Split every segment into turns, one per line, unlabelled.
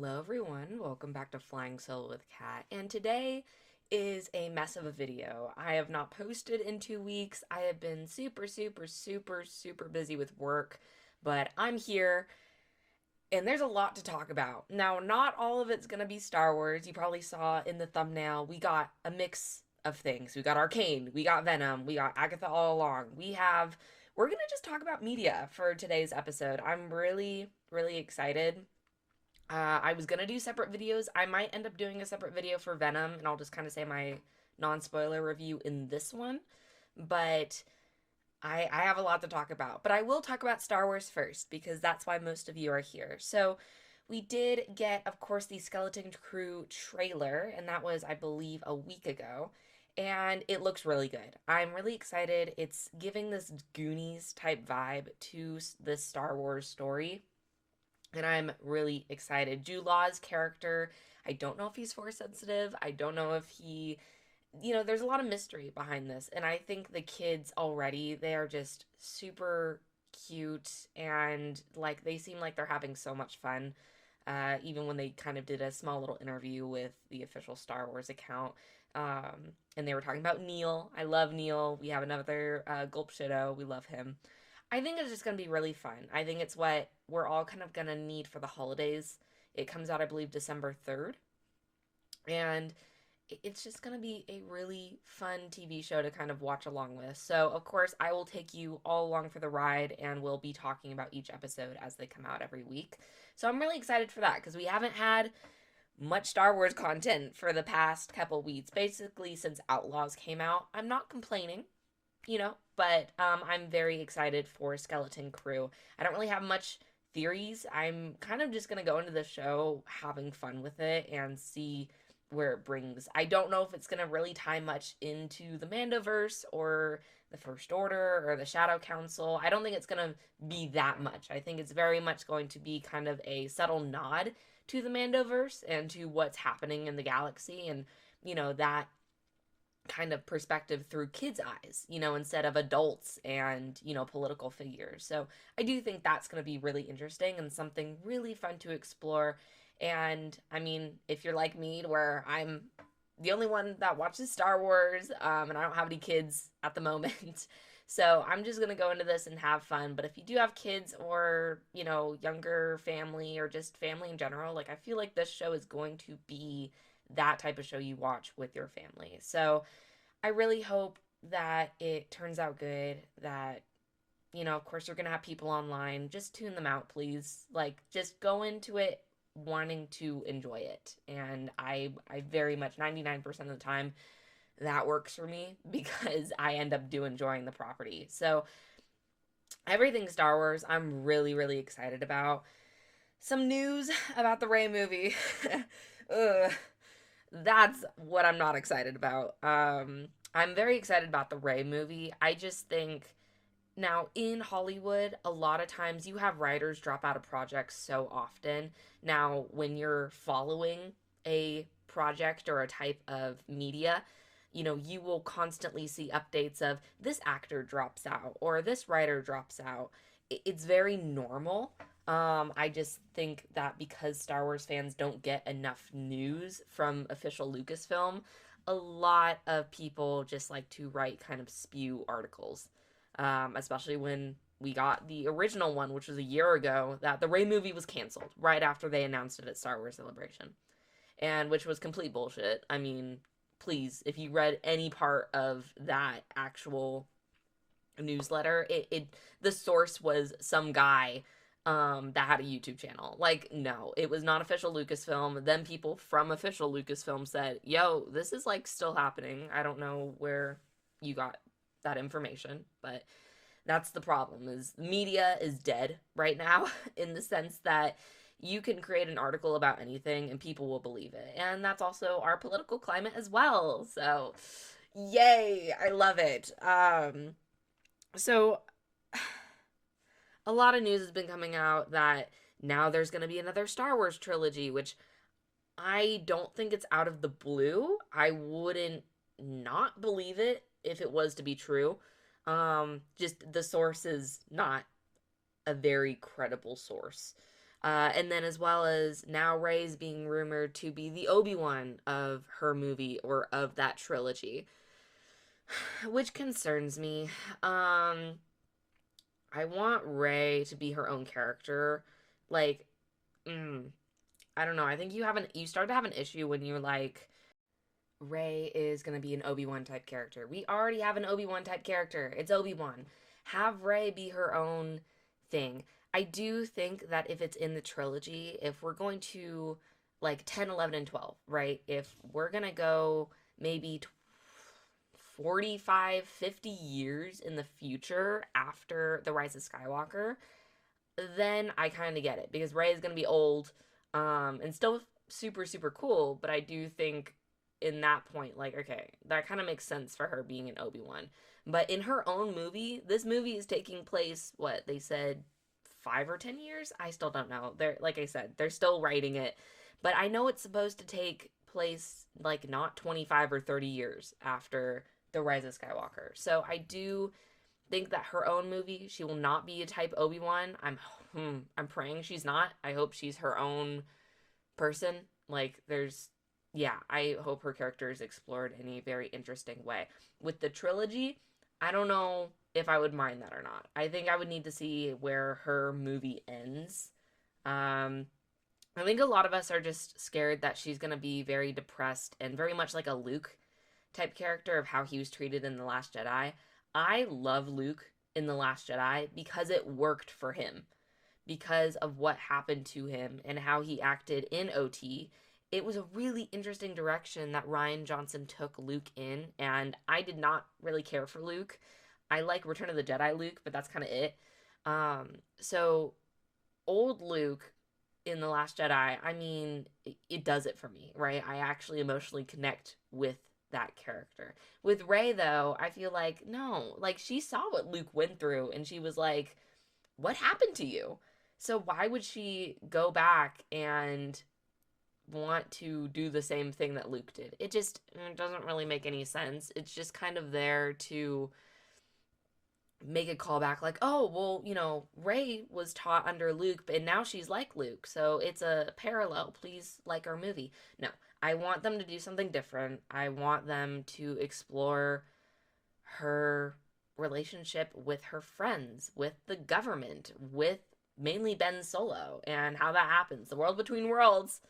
Hello everyone, welcome back to Flying Solo with Kat, and today is a mess of a video. I have not posted in 2 weeks. I have been super busy with work, but I'm here and there's a lot to talk about. Now, not all of it's gonna be Star Wars. You probably saw in the thumbnail, we got a mix of things. We got Arcane, we got Venom, we got Agatha all along. We're gonna just talk about media for today's episode. I'm really excited. I was gonna do separate videos. I might end up doing a separate video for Venom, and I'll just kind of say my non-spoiler review in this one. But I have a lot to talk about. But I will talk about Star Wars first, because that's why most of you are here. So we did get, of course, the Skeleton Crew trailer, and that was, I believe, a week ago. And it looks really good. I'm really excited. It's giving this Goonies type vibe to this Star Wars story, and I'm really excited. Jude Law's character, I don't know if he's force sensitive. I don't know if there's a lot of mystery behind this. And I think the kids already, they are just super cute and like they seem like they're having so much fun. Even when they kind of did a small little interview with the official Star Wars account. And they were talking about Neil. I love Neil. We have another Gulp Shido. We love him. I think it's just going to be really fun. I think it's what we're all kind of going to need for the holidays. It comes out, I believe, December 3rd. And it's just going to be a really fun TV show to kind of watch along with. So, of course, I will take you all along for the ride and we'll be talking about each episode as they come out every week. So, I'm really excited for that because we haven't had much Star Wars content for the past couple weeks, basically since Outlaws came out. I'm not complaining, but I'm very excited for Skeleton Crew. I don't really have much theories. I'm kind of just gonna go into the show having fun with it and see where it brings. I don't know if it's gonna really tie much into the Mandoverse or the First Order or the Shadow Council. I don't think it's gonna be that much. I think it's very much going to be kind of a subtle nod to the Mandoverse and to what's happening in the galaxy, and that kind of perspective through kids' eyes, instead of adults and, political figures. So I do think that's going to be really interesting and something really fun to explore. And I mean, if you're like me, where I'm the only one that watches Star Wars, and I don't have any kids at the moment. So I'm just going to go into this and have fun. But if you do have kids or, younger family or just family in general, like I feel like this show is going to be that type of show you watch with your family. So I really hope that it turns out good, that, of course you're going to have people online. Just tune them out, please. Like, just go into it wanting to enjoy it. And I very much, 99% of the time, that works for me because I end up enjoying the property. So everything Star Wars, I'm really excited about. Some news about the Rey movie. Ugh, that's what I'm not excited about. I'm very excited about the Rey movie. I just think now in Hollywood, a lot of times you have writers drop out of projects so often. Now, when you're following a project or a type of media, you will constantly see updates of this actor drops out or this writer drops out. It's very normal. I just think that because Star Wars fans don't get enough news from official Lucasfilm, a lot of people just like to write kind of spew articles. Especially when we got the original one, which was a year ago, that the Rey movie was canceled right after they announced it at Star Wars Celebration, and which was complete bullshit. I mean, please, if you read any part of that actual newsletter, the source was some guy that had a YouTube channel. Like, no, it was not official Lucasfilm. Then people from official Lucasfilm said, yo, this is like still happening. I don't know where you got that information, but that's the problem. Is media is dead right now in the sense that you can create an article about anything and people will believe it. And that's also our political climate as well. So, yay, I love it. So a lot of news has been coming out that now there's going to be another Star Wars trilogy, which I don't think it's out of the blue. I wouldn't not believe it if it was to be true. Just the source is not a very credible source. And then as well as now Rey's being rumored to be the Obi-Wan of her movie or of that trilogy, which concerns me. I want Rey to be her own character. Like, mm, I don't know. I think you start to have an issue when you're like, Rey is gonna be an Obi-Wan type character. We already have an Obi-Wan type character. It's Obi-Wan. Have Rey be her own thing. I do think that if it's in the trilogy, if we're going to like 10, 11, and 12, right? If we're gonna go maybe 45, 50 years in the future after The Rise of Skywalker, then I kind of get it because Rey is going to be old and still super, super cool. But I do think in that point, like, okay, that kind of makes sense for her being an Obi-Wan. But in her own movie, this movie is taking place, what they said, 5 or 10 years? I still don't know. They're, like I said, they're still writing it. But I know it's supposed to take place like not 25 or 30 years after The Rise of Skywalker. So I do think that her own movie, she will not be a type Obi-Wan. I'm praying she's not. I hope she's her own person. Like there's yeah, I hope her character is explored in a very interesting way. With the trilogy, I don't know if I would mind that or not. I think I would need to see where her movie ends. Um I think a lot of us are just scared that she's going to be very depressed and very much like a Luke type character of how he was treated in The Last Jedi. I love Luke in The Last Jedi because it worked for him, because of what happened to him and how he acted in OT. It was a really interesting direction that Rian Johnson took Luke in, and I did not really care for Luke. I like Return of the Jedi Luke, but that's kind of it. So old Luke in The Last Jedi, I mean, it does it for me, right? I actually emotionally connect with that character. With Rey, though, I feel like, no, like she saw what Luke went through and she was like, what happened to you? So why would she go back and want to do the same thing that Luke did? It doesn't really make any sense. It's just kind of there to make a callback like, oh, well, Rey was taught under Luke, and now she's like Luke, so it's a parallel. Please like our movie. No, I want them to do something different. I want them to explore her relationship with her friends, with the government, with mainly Ben Solo, and how that happens. The world between worlds.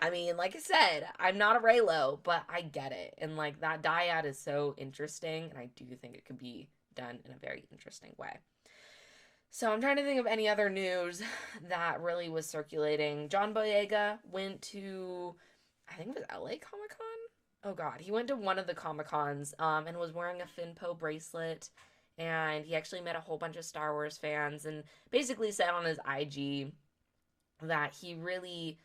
I mean, like I said, I'm not a Raylo, but I get it. And like that dyad is so interesting, and I do think it could be done in a very interesting way. So I'm trying to think of any other news that really was circulating. John Boyega went to, I think it was LA Comic Con. Oh God, he went to one of the Comic Cons and was wearing a Finpo bracelet, and he actually met a whole bunch of Star Wars fans and basically said on his IG that he really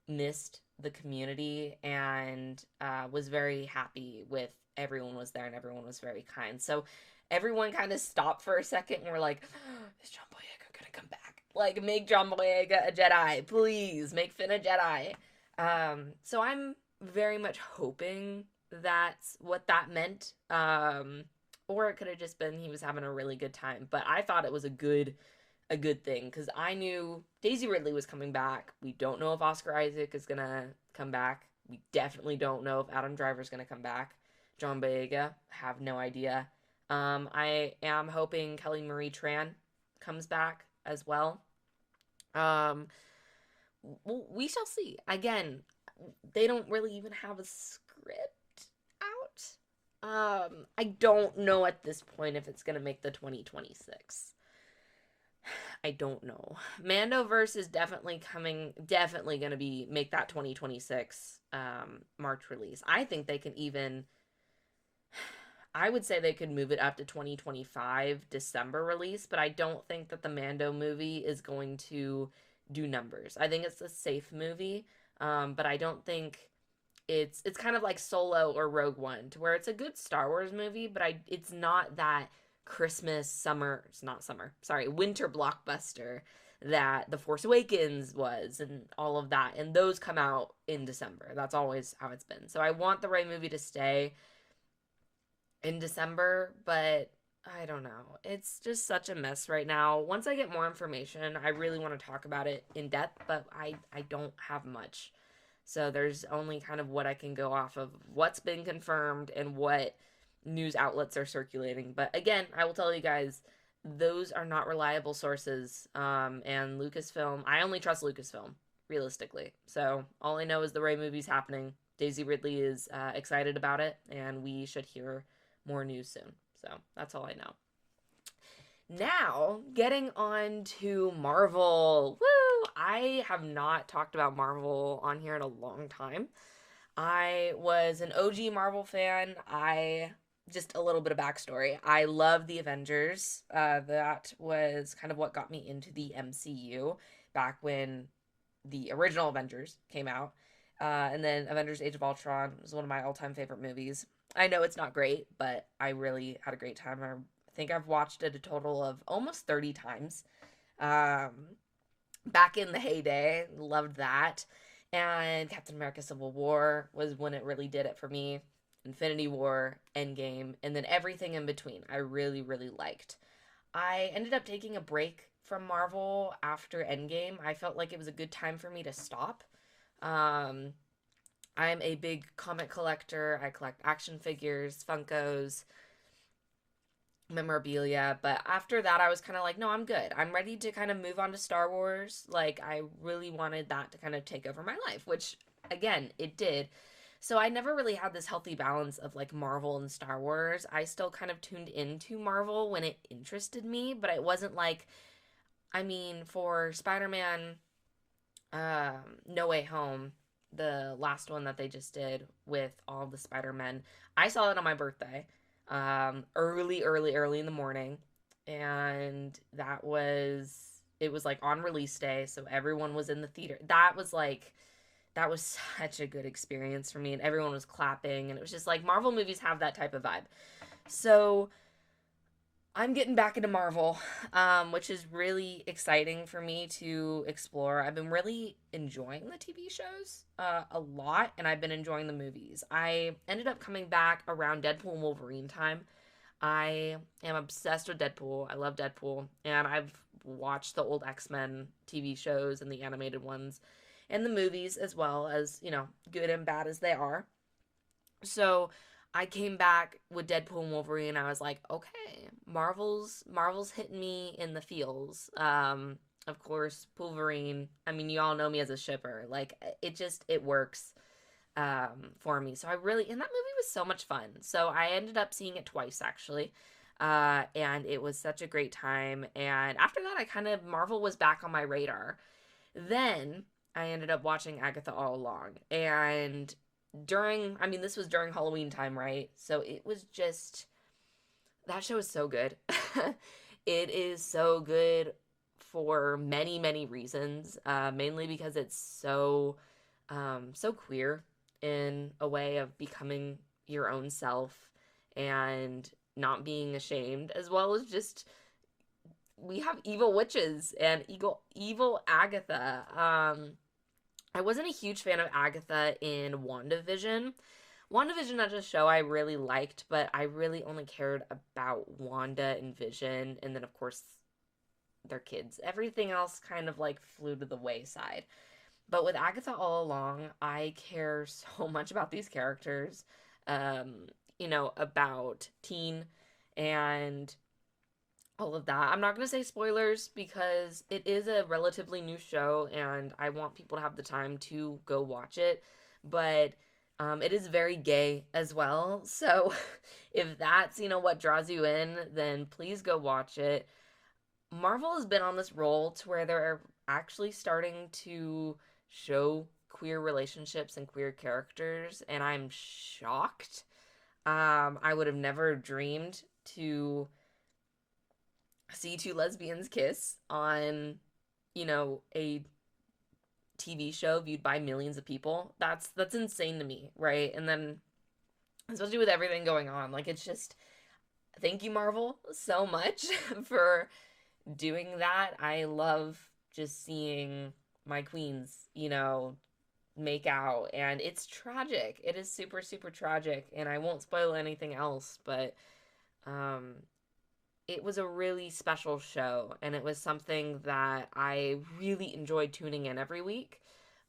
missed the community and was very happy with everyone was there and everyone was very kind. So everyone kind of stopped for a second and were like, oh, is John Boyega gonna come back? Like, make John Boyega a Jedi, please. Make Finn a Jedi. So I'm very much hoping that's what that meant. Or it could have just been he was having a really good time. But I thought it was a good thing because I knew Daisy Ridley was coming back. We don't know if Oscar Isaac is gonna come back. We definitely don't know if Adam Driver's gonna come back. John Boyega, have no idea. I am hoping Kelly Marie Tran comes back as well. Um, we shall see. Again, they don't really even have a script out. I don't know at this point if it's gonna make the 2026. I don't know. Mandoverse is definitely gonna be make that 2026 March release. I think they can even I would say they could move it up to 2025 December release, but I don't think that the Mando movie is going to do numbers. I think it's a safe movie, but I don't think it's kind of like Solo or Rogue One, to where it's a good Star Wars movie, but it's not that Christmas, summer, it's not summer, sorry, winter blockbuster that The Force Awakens was and all of that. And those come out in December. That's always how it's been. So I want the Rey movie to stay in December, but I don't know. It's just such a mess right now. Once I get more information, I really want to talk about it in depth, but I don't have much. So there's only kind of what I can go off of what's been confirmed and what news outlets are circulating. But again, I will tell you guys, those are not reliable sources. And Lucasfilm, I only trust Lucasfilm, realistically. So all I know is the Rey movie's happening. Daisy Ridley is excited about it, and we should hear more news soon. So that's all I know. Now, getting on to Marvel. Woo! I have not talked about Marvel on here in a long time. I was an OG Marvel fan. Just a little bit of backstory. I love the Avengers. That was kind of what got me into the MCU back when the original Avengers came out. And then Avengers Age of Ultron was one of my all time favorite movies. I know it's not great, but I really had a great time. I think I've watched it a total of almost 30 times. Um, Back in the heyday, loved that. And Captain America Civil War was when it really did it for me. Infinity War, Endgame, and then everything in between I really, really liked. I ended up taking a break from Marvel after Endgame. I felt like it was a good time for me to stop. Um, I'm a big comic collector. I collect action figures, Funkos, memorabilia. But after that, I was kind of like, no, I'm good. I'm ready to kind of move on to Star Wars. Like, I really wanted that to kind of take over my life, which, again, it did. So I never really had this healthy balance of like Marvel and Star Wars. I still kind of tuned into Marvel when it interested me, but it wasn't like, I mean, for Spider Man No Way Home, the last one that they just did with all the Spider-Men. I saw it on my birthday, early in the morning, and it was like on release day, so everyone was in the theater. That was such a good experience for me, and everyone was clapping, and it was just like Marvel movies have that type of vibe. So I'm getting back into Marvel, which is really exciting for me to explore. I've been really enjoying the TV shows a lot, and I've been enjoying the movies. I ended up coming back around Deadpool and Wolverine time. I am obsessed with Deadpool. I love Deadpool, and I've watched the old X-Men TV shows and the animated ones, and the movies as well as, good and bad as they are. So I came back with Deadpool and Wolverine. I was like, okay, Marvel's hitting me in the feels. Of course, Wolverine. I mean, you all know me as a shipper. Like, it works for me. So and that movie was so much fun. So I ended up seeing it twice actually. And it was such a great time. And after that, Marvel was back on my radar. Then I ended up watching Agatha all along. And this was during Halloween time, right? So it was just, that show is so good. It is so good for many, many reasons. Mainly because it's so queer in a way of becoming your own self and not being ashamed, as well as just we have evil witches and evil Agatha. I wasn't a huge fan of Agatha in WandaVision. WandaVision as a show I really liked, but I really only cared about Wanda and Vision, and then of course their kids. Everything else kind of like flew to the wayside. But with Agatha all along, I care so much about these characters, about Teen and all of that. I'm not going to say spoilers because it is a relatively new show and I want people to have the time to go watch it. But it is very gay as well. So if that's, what draws you in, then please go watch it. Marvel has been on this roll to where they're actually starting to show queer relationships and queer characters, and I'm shocked. I would have never dreamed to see two lesbians kiss on, a TV show viewed by millions of people. That's insane to me, right? And then especially with everything going on, like it's just thank you Marvel so much for doing that. I love just seeing my queens, make out, and it's tragic. It is super super tragic, and I won't spoil anything else, but um it was a really special show, and it was something that I really enjoyed tuning in every week,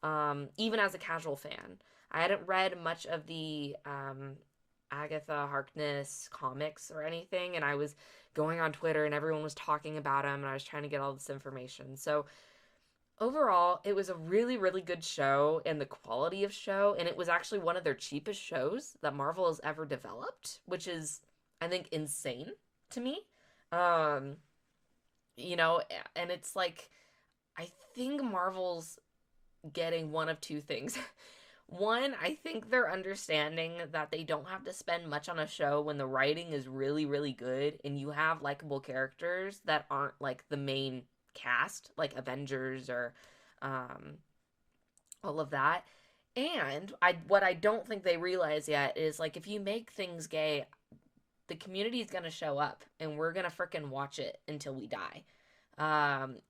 even as a casual fan. I hadn't read much of the Agatha Harkness comics or anything, and I was going on Twitter and everyone was talking about them, and I was trying to get all this information. So overall, it was a really, really good show and the quality of show, and it was actually one of their cheapest shows that Marvel has ever developed, which is, I think, insane to me. Um, you know, and it's like, I think Marvel's getting one of two things. One, I think they're understanding that they don't have to spend much on a show when the writing is really, really good and you have likable characters that aren't like the main cast, like Avengers or um, all of that. And what I don't think they realize yet is like if you make things gay, the community is gonna show up and we're gonna freaking watch it until we die.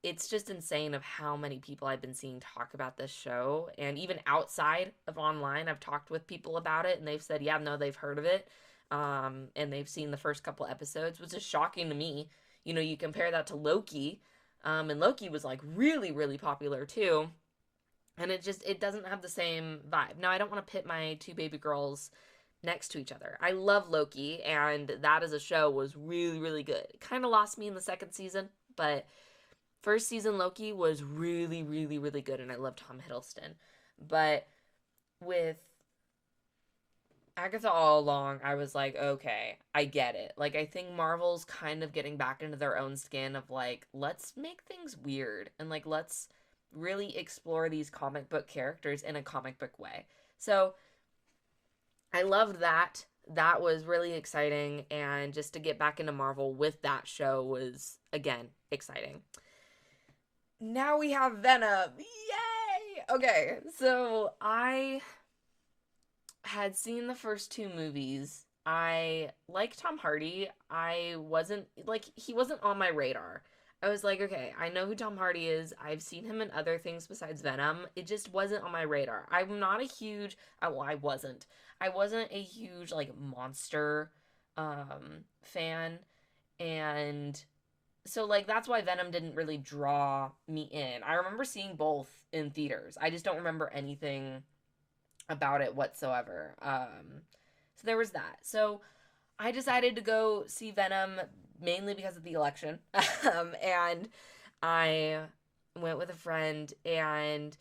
It's just insane of how many people I've been seeing talk about this show, and even outside of online, I've talked with people about it, and they've said, yeah, no, they've heard of it, and they've seen the first couple episodes, which is shocking to me. You know, you compare that to Loki, and Loki was like really, really popular too, and it doesn't have the same vibe. Now, I don't want to pit my two baby girls next to each other. I love Loki, and that as a show was really, really good. It kind of lost me in the second season, but first season Loki was really, really, really good, and I love Tom Hiddleston. But with Agatha all along, I was like, okay, I get it. Like, I think Marvel's kind of getting back into their own skin of like, let's make things weird and like, let's really explore these comic book characters in a comic book way. So I loved that. That was really exciting. And just to get back into Marvel with that show was, again, exciting. Now we have Venom. Yay! Okay, so I had seen the first two movies. I like Tom Hardy. I wasn't like he wasn't on my radar. I was like, okay, I know who Tom Hardy is. I've seen him in other things besides Venom. It just wasn't on my radar. I'm not a huge well, I wasn't. I wasn't a huge like monster fan, and so like that's why Venom didn't really draw me in. I remember seeing both in theaters. I just don't remember anything about it whatsoever. So there was that. So I decided to go see Venom mainly because of the election. And I went with a friend, and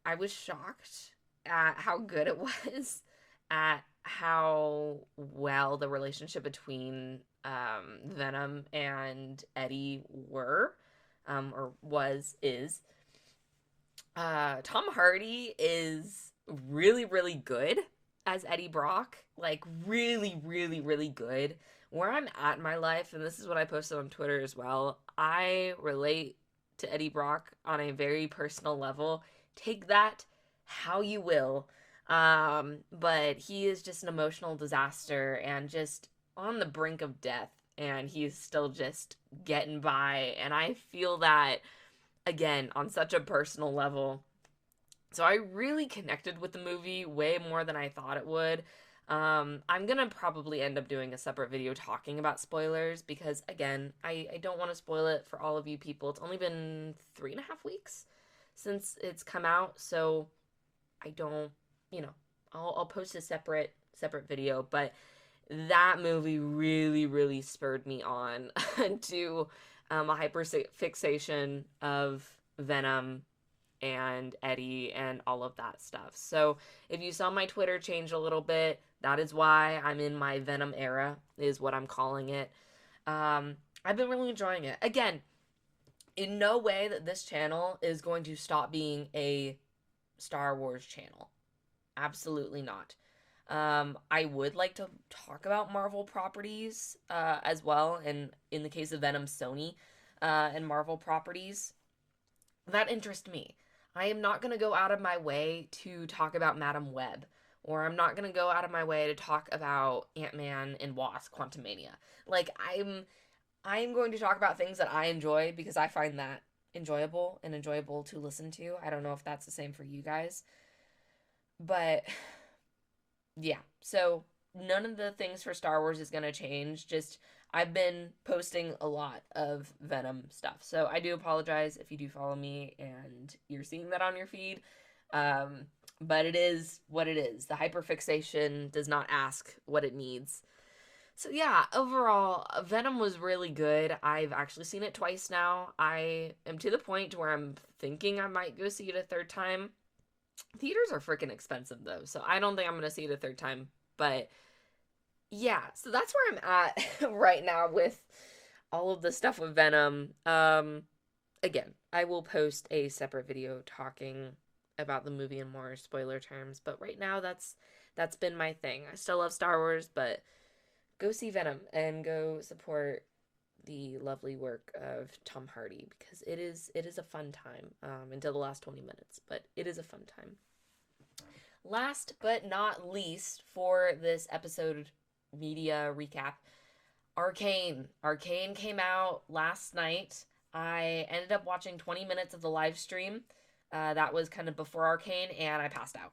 I was shocked at how good it was, at how well the relationship between Venom and Eddie were, is. Tom Hardy is really, really good as Eddie Brock. Like, really, really, really good. Where I'm at in my life, and this is what I posted on Twitter as well, I relate to Eddie Brock on a very personal level. Take that how you will. But he is just an emotional disaster and just on the brink of death. And he's still just getting by. And I feel that again on such a personal level. So I really connected with the movie way more than I thought it would. I'm gonna probably end up doing a separate video talking about spoilers because again, I don't want to spoil it for all of you people. It's only been 3.5 weeks since it's come out, so I don't, I'll post a separate video, but that movie really, really spurred me on to a hyper fixation of Venom and Eddie and all of that stuff. So if you saw my Twitter change a little bit, that is why I'm in my Venom era, is what I'm calling it. I've been really enjoying it. Again, in no way that this channel is going to stop being a Star Wars channel. Absolutely not. I would like to talk about Marvel properties as well, and in the case of Venom, Sony and Marvel properties that interest me. I am not going to go out of my way to talk about Madam Web, or I'm not going to go out of my way to talk about Ant-Man and Wasp: Quantumania. Like I'm going to talk about things that I enjoy because I find that enjoyable and enjoyable to listen to. I don't know if that's the same for you guys. But yeah, so none of the things for Star Wars is going to change. Just I've been posting a lot of Venom stuff. So I do apologize if you do follow me and you're seeing that on your feed. Um, but it is what it is. The hyperfixation does not ask what it needs. So yeah, overall, Venom was really good. I've actually seen it twice now. I am to the point where I'm thinking I might go see it a third time. Theaters are freaking expensive though, so I don't think I'm gonna see it a third time. But yeah, so that's where I'm at right now with all of the stuff with Venom. Again, I will post a separate video talking about the movie in more spoiler terms, but right now that's been my thing. I still love Star Wars, but go see Venom and go support the lovely work of Tom Hardy because it is a fun time until the last 20 minutes, but it is a fun time. Last but not least for this episode media recap, Arcane. Arcane came out last night. I ended up watching 20 minutes of the live stream. That was kind of before Arcane, and I passed out.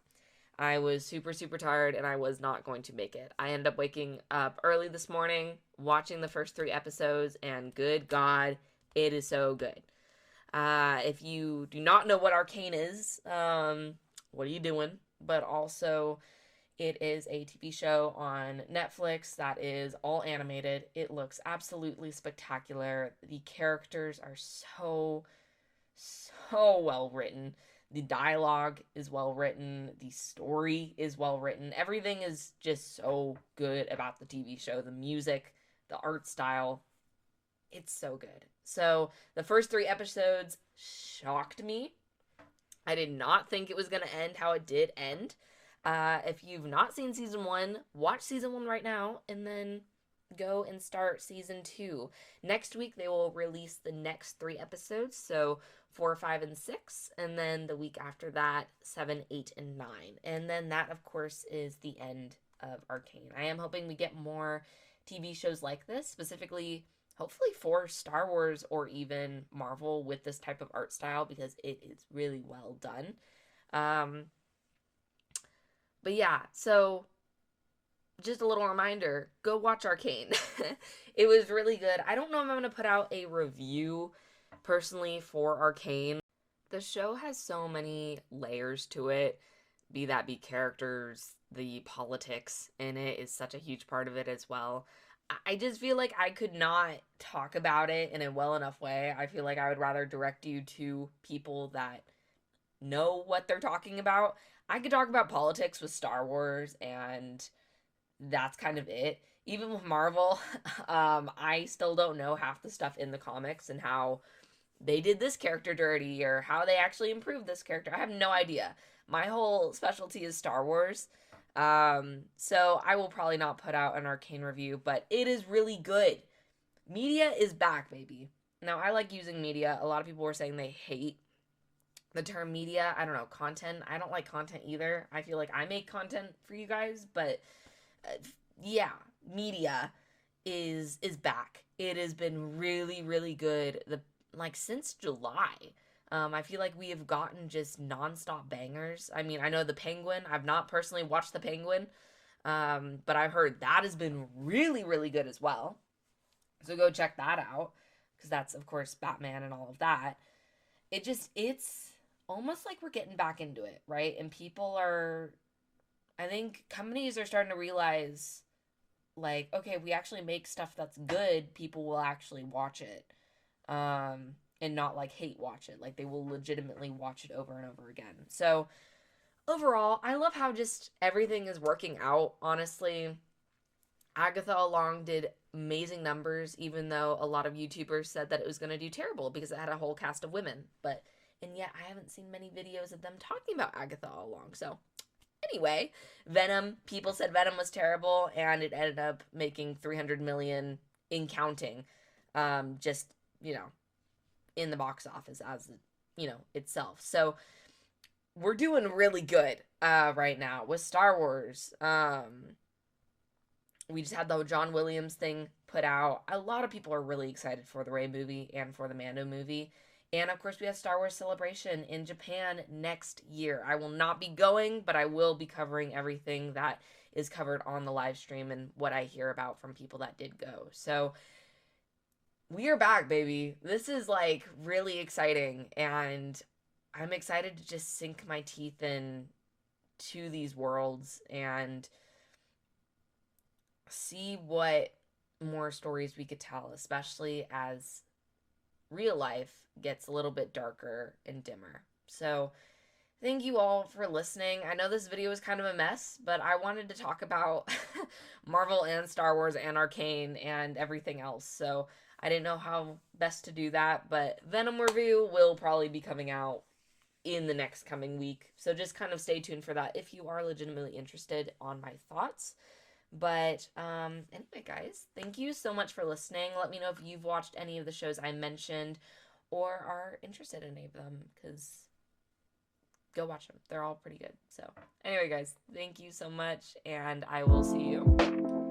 I was super, super tired, and I was not going to make it. I ended up waking up early this morning, watching the first 3 episodes, and good God, it is so good. If you do not know what Arcane is, what are you doing? But also, it is a TV show on Netflix that is all animated. It looks absolutely spectacular. The characters are so, so well written. The dialogue is well written. The story is well written. Everything is just so good about the TV show. The music, the art style, it's so good. So the first 3 episodes shocked me. I did not think it was going to end how it did end. If you've not seen season 1, watch season 1 right now and then go and start season 2. Next week, they will release the next 3 episodes. So 4, 5, and 6. And then the week after that, 7, 8, and 9. And then that, of course, is the end of Arcane. I am hoping we get more TV shows like this, specifically hopefully for Star Wars or even Marvel with this type of art style because it is really well done. But yeah, so just a little reminder, go watch Arcane. It was really good. I don't know if I'm going to put out a review personally for Arcane. The show has so many layers to it, be characters, the politics in it is such a huge part of it as well. I just feel like I could not talk about it in a well enough way. I feel like I would rather direct you to people that know what they're talking about. I could talk about politics with Star Wars, and that's kind of it. Even with Marvel, I still don't know half the stuff in the comics and how they did this character dirty or how they actually improved this character. I have no idea. My whole specialty is Star Wars. So I will probably not put out an Arcane review, but it is really good. Media is back, baby. Now, I like using media. A lot of people were saying they hate the term media. I don't know, content. I don't like content either. I feel like I make content for you guys, but yeah, media is back. It has been really, really good. Since July. I feel like we have gotten just nonstop bangers. I mean, I know The Penguin. I've not personally watched The Penguin, but I've heard that has been really, really good as well. So go check that out, because that's, of course, Batman and all of that. It's almost like we're getting back into it, right? And I think companies are starting to realize, like, okay, we actually make stuff that's good, people will actually watch it. And not like hate watch it. Like they will legitimately watch it over and over again. So overall, I love how just everything is working out, honestly. Agatha along did amazing numbers, even though a lot of YouTubers said that it was going to do terrible because it had a whole cast of women. And yet I haven't seen many videos of them talking about Agatha all along. So anyway, Venom, people said Venom was terrible, and it ended up making 300 million in counting. Just, in the box office as itself. So we're doing really good right now with Star Wars. We just had the John Williams thing put out. A lot of people are really excited for the Rey movie and for the Mando movie. And of course, we have Star Wars Celebration in Japan next year. I will not be going, but I will be covering everything that is covered on the live stream and what I hear about from people that did go. So we are back, baby. This is like really exciting, and I'm excited to just sink my teeth in to these worlds and see what more stories we could tell, especially as real life gets a little bit darker and dimmer. So, thank you all for listening. I know this video was kind of a mess, but I wanted to talk about Marvel and Star Wars and Arcane and everything else. So, I didn't know how best to do that, but Venom review will probably be coming out in the next coming week. So just kind of stay tuned for that if you are legitimately interested on my thoughts. But anyway, guys, thank you so much for listening. Let me know if you've watched any of the shows I mentioned or are interested in any of them, because go watch them. They're all pretty good. So anyway, guys, thank you so much, and I will see you